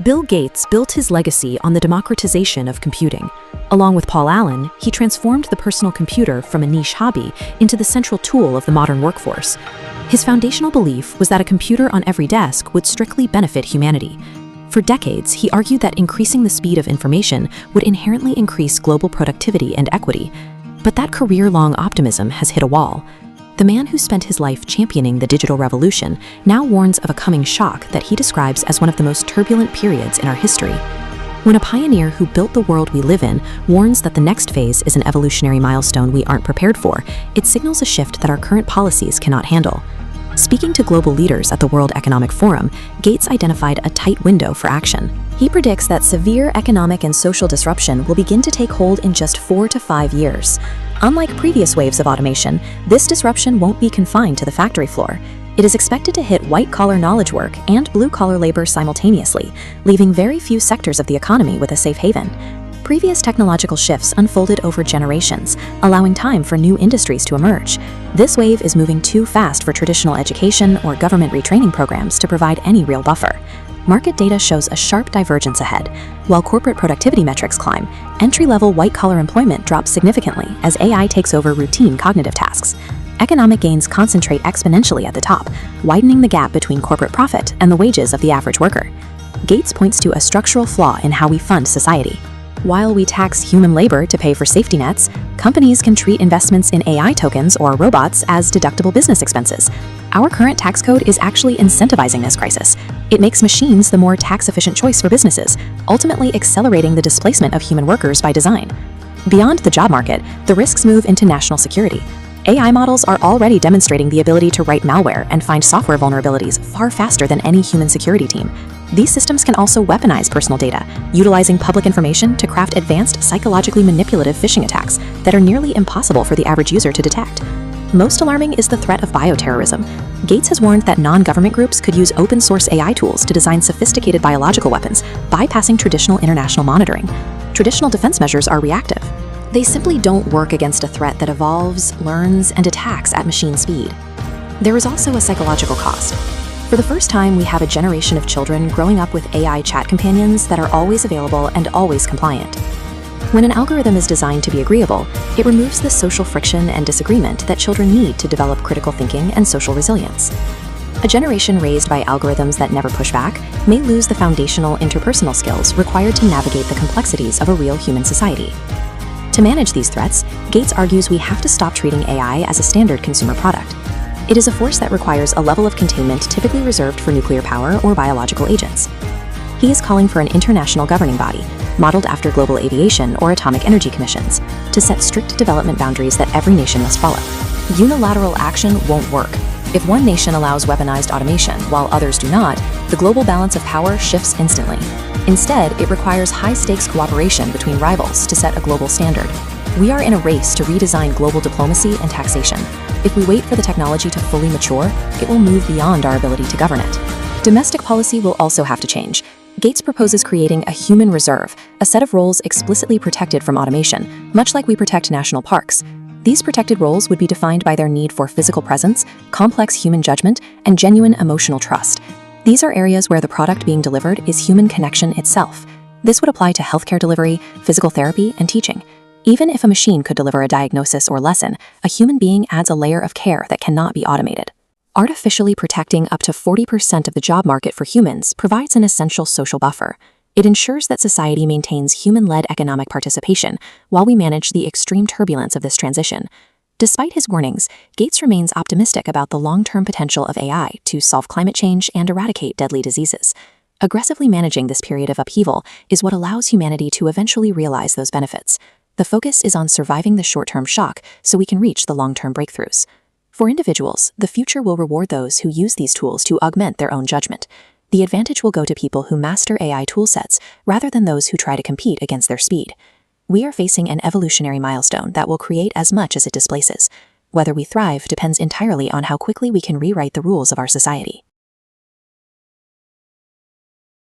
Bill Gates built his legacy on the democratization of computing. Along with Paul Allen, he transformed the personal computer from a niche hobby into the central tool of the modern workforce. His foundational belief was that a computer on every desk would strictly benefit humanity. For decades, he argued that increasing the speed of information would inherently increase global productivity and equity. But that career-long optimism has hit a wall. The man who spent his life championing the digital revolution now warns of a coming shock that he describes as one of the most turbulent periods in our history. When a pioneer who built the world we live in warns that the next phase is an evolutionary milestone we aren't prepared for, it signals a shift that our current policies cannot handle. Speaking to global leaders at the World Economic Forum, Gates identified a tight window for action. He predicts that severe economic and social disruption will begin to take hold in just 4 to 5 years. Unlike previous waves of automation, this disruption won't be confined to the factory floor. It is expected to hit white-collar knowledge work and blue-collar labor simultaneously, leaving very few sectors of the economy with a safe haven. Previous technological shifts unfolded over generations, allowing time for new industries to emerge. This wave is moving too fast for traditional education or government retraining programs to provide any real buffer. Market data shows a sharp divergence ahead. While corporate productivity metrics climb, entry-level white-collar employment drops significantly as AI takes over routine cognitive tasks. Economic gains concentrate exponentially at the top, widening the gap between corporate profit and the wages of the average worker. Gates points to a structural flaw in how we fund society. While we tax human labor to pay for safety nets, companies can treat investments in AI tokens or robots as deductible business expenses. Our current tax code is actually incentivizing this crisis. It makes machines the more tax-efficient choice for businesses, ultimately accelerating the displacement of human workers by design. Beyond the job market, the risks move into national security. AI models are already demonstrating the ability to write malware and find software vulnerabilities far faster than any human security team. These systems can also weaponize personal data, utilizing public information to craft advanced psychologically manipulative phishing attacks that are nearly impossible for the average user to detect. Most alarming is the threat of bioterrorism. Gates has warned that non-government groups could use open-source AI tools to design sophisticated biological weapons, bypassing traditional international monitoring. Traditional defense measures are reactive. They simply don't work against a threat that evolves, learns, and attacks at machine speed. There is also a psychological cost. For the first time, we have a generation of children growing up with AI chat companions that are always available and always compliant. When an algorithm is designed to be agreeable, it removes the social friction and disagreement that children need to develop critical thinking and social resilience. A generation raised by algorithms that never push back may lose the foundational interpersonal skills required to navigate the complexities of a real human society. To manage these threats, Gates argues we have to stop treating AI as a standard consumer product. It is a force that requires a level of containment typically reserved for nuclear power or biological agents. He is calling for an international governing body, modeled after global aviation or atomic energy commissions, to set strict development boundaries that every nation must follow. Unilateral action won't work. If one nation allows weaponized automation while others do not, the global balance of power shifts instantly. Instead, it requires high-stakes cooperation between rivals to set a global standard. We are in a race to redesign global diplomacy and taxation. If we wait for the technology to fully mature, it will move beyond our ability to govern it. Domestic policy will also have to change. Gates proposes creating a human reserve, a set of roles explicitly protected from automation, much like we protect national parks. These protected roles would be defined by their need for physical presence, complex human judgment, and genuine emotional trust. These are areas where the product being delivered is human connection itself. This would apply to healthcare delivery, physical therapy, and teaching. Even if a machine could deliver a diagnosis or lesson, a human being adds a layer of care that cannot be automated. Artificially protecting up to 40% of the job market for humans provides an essential social buffer. It ensures that society maintains human-led economic participation while we manage the extreme turbulence of this transition. Despite his warnings, Gates remains optimistic about the long-term potential of AI to solve climate change and eradicate deadly diseases. Aggressively managing this period of upheaval is what allows humanity to eventually realize those benefits. The focus is on surviving the short-term shock so we can reach the long-term breakthroughs. For individuals, the future will reward those who use these tools to augment their own judgment. The advantage will go to people who master AI toolsets rather than those who try to compete against their speed. We are facing an evolutionary milestone that will create as much as it displaces. Whether we thrive depends entirely on how quickly we can rewrite the rules of our society.